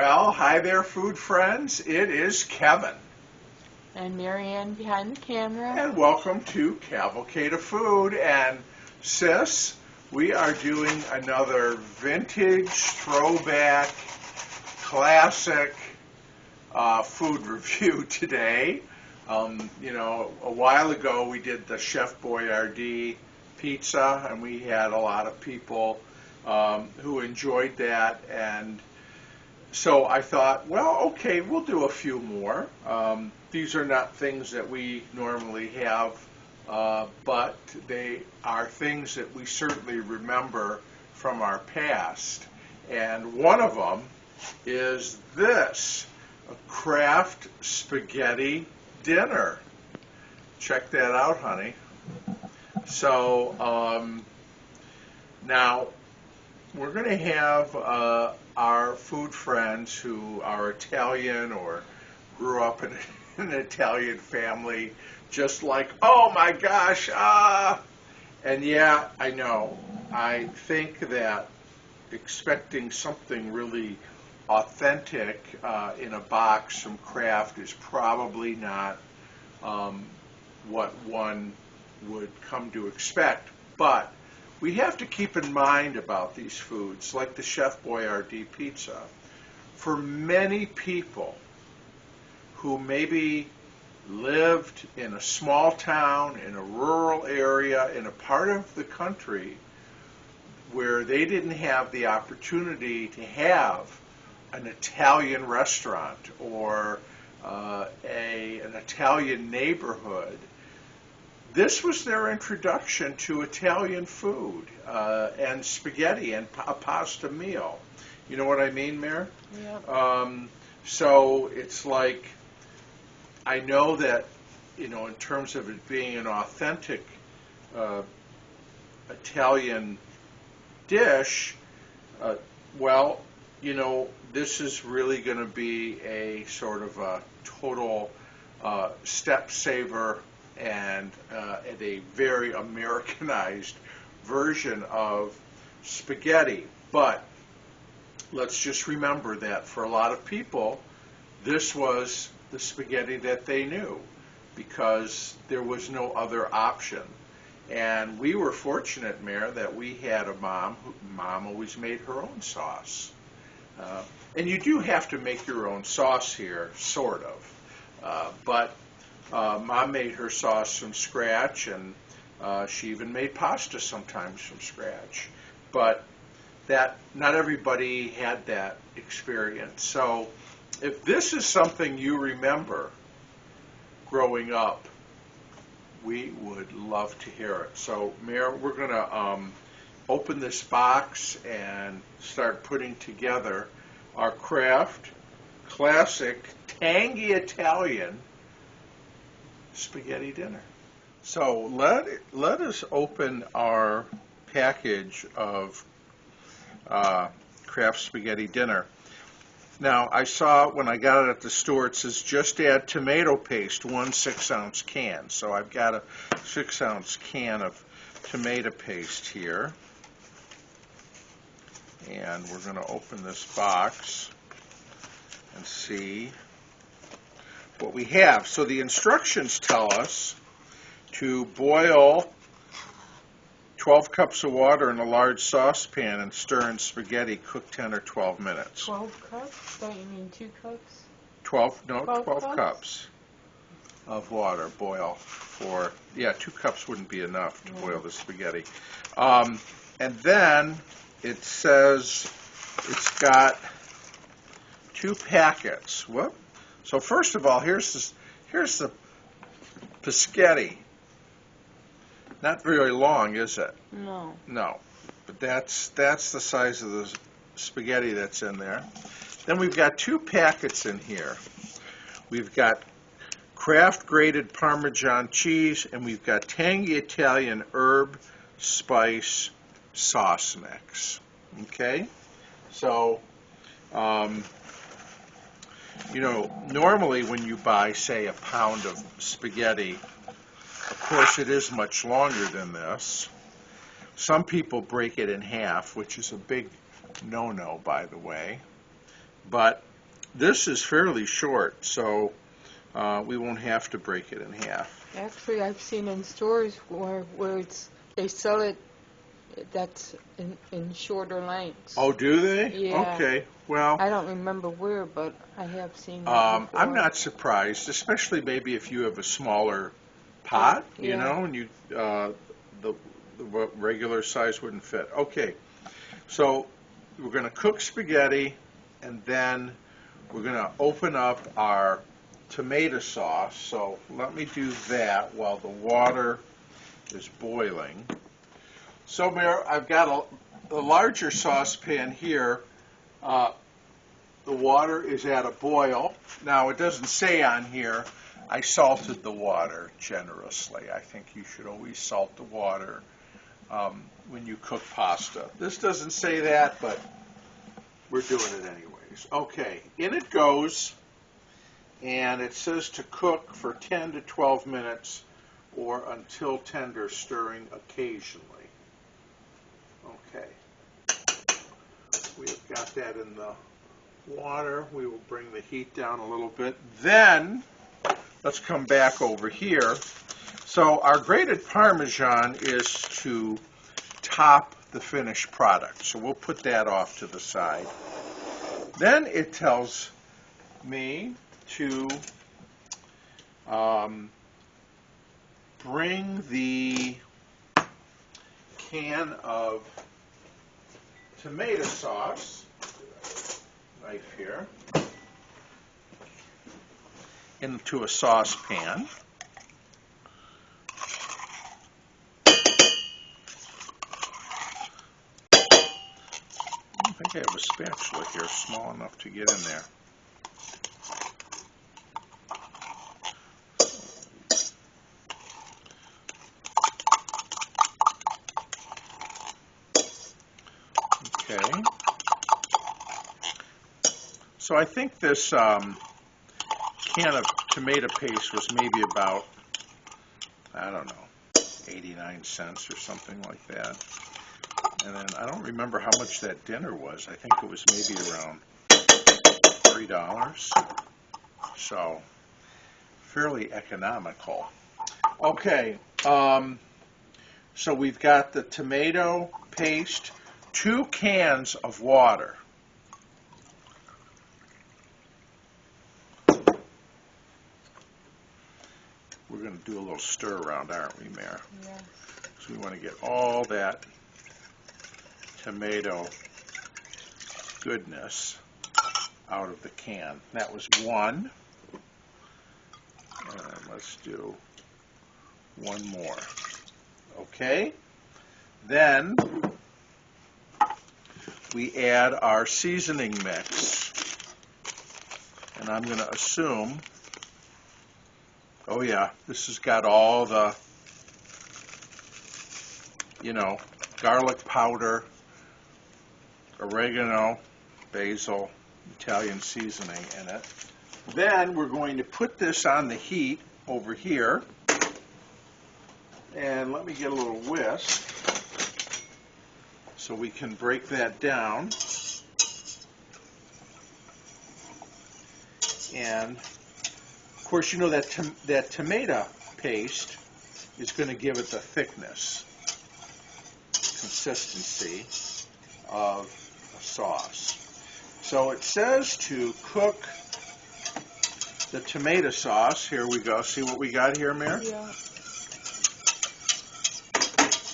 Well, hi there, food friends. It is Kevin. And Marianne behind the camera. And welcome to Cavalcade of Food. And sis, we are doing another vintage, throwback, classic food review today. A while ago we did the Chef Boyardee pizza, and we had a lot of people who enjoyed that. And so I thought, well, okay, we'll do a few more. These are not things that we normally have, but they are things that we certainly remember from our past. And one of them is this, a Kraft Spaghetti dinner. Check that out, honey. So now we're going to have our food friends who are Italian or grew up in an Italian family just like, oh my gosh, and yeah, I know. I think that expecting something really authentic in a box from Kraft is probably not what one would come to expect, but we have to keep in mind about these foods, like the Chef Boyardee pizza. For many people who maybe lived in a small town, in a rural area, in a part of the country where they didn't have the opportunity to have an Italian restaurant or an Italian neighborhood, this was their introduction to Italian food and spaghetti and a pasta meal. You know what I mean, Mare? Yep. So it's like, I know that, in terms of it being an authentic Italian dish, well, this is really going to be a sort of a total step saver and a very Americanized version of spaghetti. But let's just remember that for a lot of people, this was the spaghetti that they knew because there was no other option. And we were fortunate, Mare, that we had a mom. Mom always made her own sauce. And you do have to make your own sauce here, sort of. But Mom made her sauce from scratch, and she even made pasta sometimes from scratch. But that not everybody had that experience. So if this is something you remember growing up, we would love to hear it. So, Mare, we're going to open this box and start putting together our Kraft classic tangy Italian spaghetti dinner. So let us open our package of Kraft Spaghetti dinner. Now, I saw when I got it at the store, it says just add tomato paste, 1 6-ounce can. So I've got a 6-ounce can of tomato paste here. And we're going to open this box and see what we have. So the instructions tell us to boil 12 cups of water in a large saucepan and stir in spaghetti. Cook 10 or 12 minutes. 12 cups? Don't you mean 2 cups? 12 cups of water boil for, 2 cups wouldn't be enough to boil the spaghetti. And then it says it's got 2 packets. What? So first of all, here's the spaghetti. Not very long, is it? No. No. But that's the size of the spaghetti that's in there. Then we've got 2 packets in here. We've got Kraft grated Parmesan cheese, and we've got tangy Italian herb spice sauce mix. Okay? So, normally when you buy, say, a pound of spaghetti, of course, it is much longer than this. Some people break it in half, which is a big no-no, by the way. But this is fairly short, so we won't have to break it in half. Actually, I've seen in stores where they sell it that's in shorter lengths. Oh, do they? Yeah. Okay. Well, I don't remember where, but I have seen that before. I'm not surprised, especially maybe if you have a smaller pot, you Yeah. know, and you the regular size wouldn't fit. Okay. So we're going to cook spaghetti, and then we're going to open up our tomato sauce. So let me do that while the water is boiling. So, Mayor, I've got a larger saucepan here. The water is at a boil. Now, it doesn't say on here, I salted the water generously. I think you should always salt the water when you cook pasta. This doesn't say that, but we're doing it anyways. Okay, in it goes, and it says to cook for 10 to 12 minutes or until tender, stirring occasionally. Okay, we've got that in the water. We will bring the heat down a little bit. Then, let's come back over here. So our grated Parmesan is to top the finished product. So we'll put that off to the side. Then it tells me to bring the can of tomato sauce, knife here, into a saucepan. I think I have a spatula here small enough to get in there. Okay. So I think this can of tomato paste was maybe about, I don't know, 89 cents or something like that. And then I don't remember how much that dinner was. I think it was maybe around $3. So fairly economical. Okay, so we've got the tomato paste, 2 cans of water. We're going to do a little stir around, aren't we, Mare? Yeah. So we want to get all that tomato goodness out of the can. That was 1. And let's do 1 more. Okay? Then we add our seasoning mix. And I'm going to assume, oh yeah, this has got all the, garlic powder, oregano, basil, Italian seasoning in it. Then we're going to put this on the heat over here. And let me get a little whisk so we can break that down. And of course, you know that tomato paste is going to give it the thickness, consistency of a sauce. So it says to cook the tomato sauce. Here we go. See what we got here, Mare? Yeah.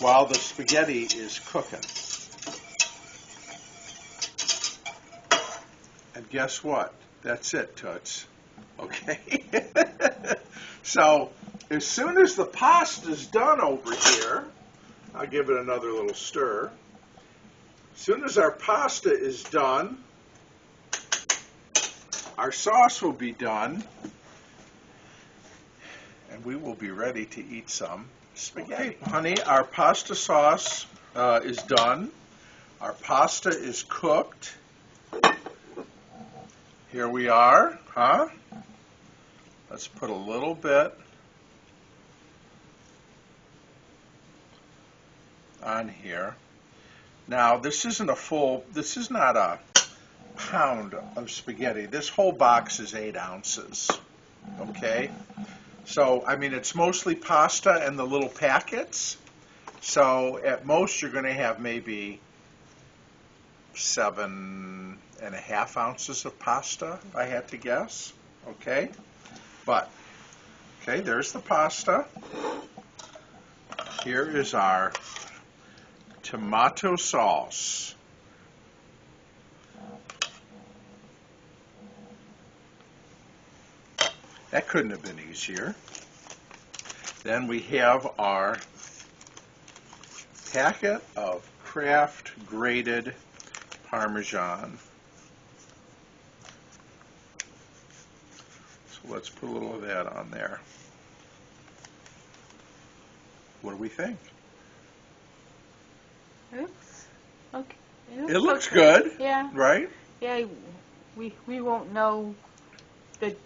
While the spaghetti is cooking. And guess what? That's it, Toots. Okay? So, as soon as the pasta's done over here, I'll give it another little stir. As soon as our pasta is done, our sauce will be done, and we will be ready to eat some spaghetti. Okay, honey, our pasta sauce is done. Our pasta is cooked. Here we are, huh? Let's put a little bit on here. Now, this is not a pound of spaghetti. This whole box is 8 ounces. Okay? So, I mean, it's mostly pasta and the little packets. So, at most, you're going to have maybe 7.5 ounces of pasta, if I had to guess. Okay? But, okay, there's the pasta. Here is our tomato sauce. That couldn't have been easier. Then we have our packet of Kraft grated Parmesan. So let's put a little of that on there. What do we think? It looks okay. It looks good. Yeah. Right? Yeah. We won't know the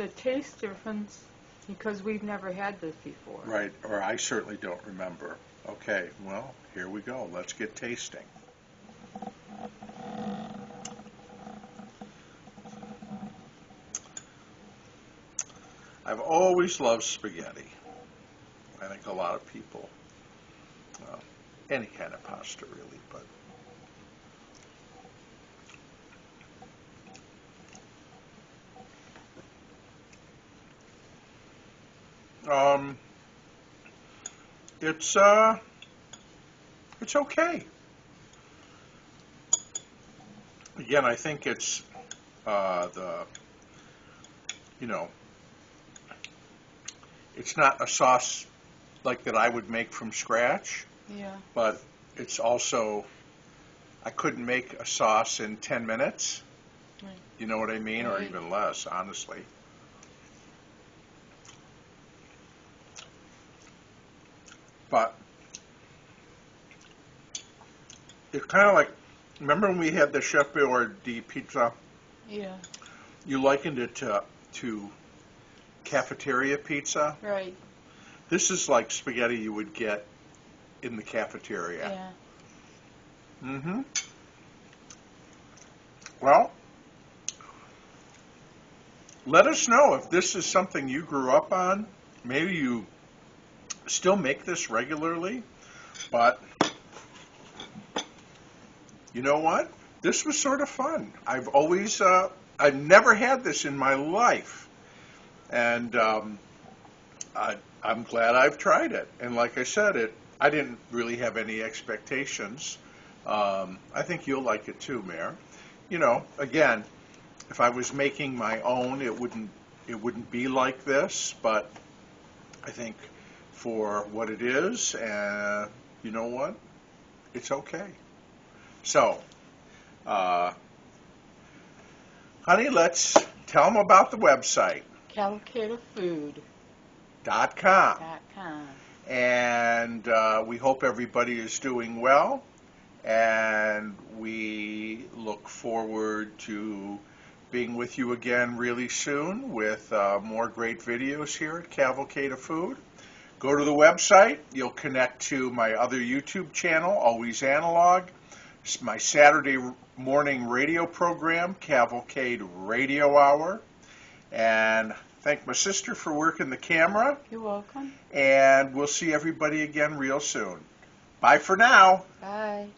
taste difference because we've never had this before. Right. Or I certainly don't remember. Okay. Well, here we go. Let's get tasting. I've always loved spaghetti. I think a lot of people, any kind of pasta really, but it's okay. Again, I think it's you know, it's not a sauce like that I would make from scratch. Yeah. But it's also, I couldn't make a sauce in 10 minutes. Right. You know what I mean? Or Right. even less, honestly. But it's kind of like, remember when we had the Chef Boyardee pizza? Yeah. You likened it to cafeteria pizza. Right. This is like spaghetti you would get in the cafeteria. Yeah. Mm-hmm. Well, let us know if this is something you grew up on. Maybe you still make this regularly, but you know what? This was sort of fun. I've never had this in my life, and I'm glad I've tried it. And like I said, I didn't really have any expectations. I think you'll like it too, Mayor. You know, again, if I was making my own, it wouldn't be like this, but I think for what it is, you know what? It's okay. So, honey, let's tell them about the website. CavalcadaFood.com. And we hope everybody is doing well, and we look forward to being with you again really soon with more great videos here at Cavalcade of Food. Go to the website. You'll connect to my other YouTube channel, Always Analog. It's my Saturday morning radio program, Cavalcade Radio Hour. And thank my sister for working the camera. You're welcome. And we'll see everybody again real soon. Bye for now. Bye.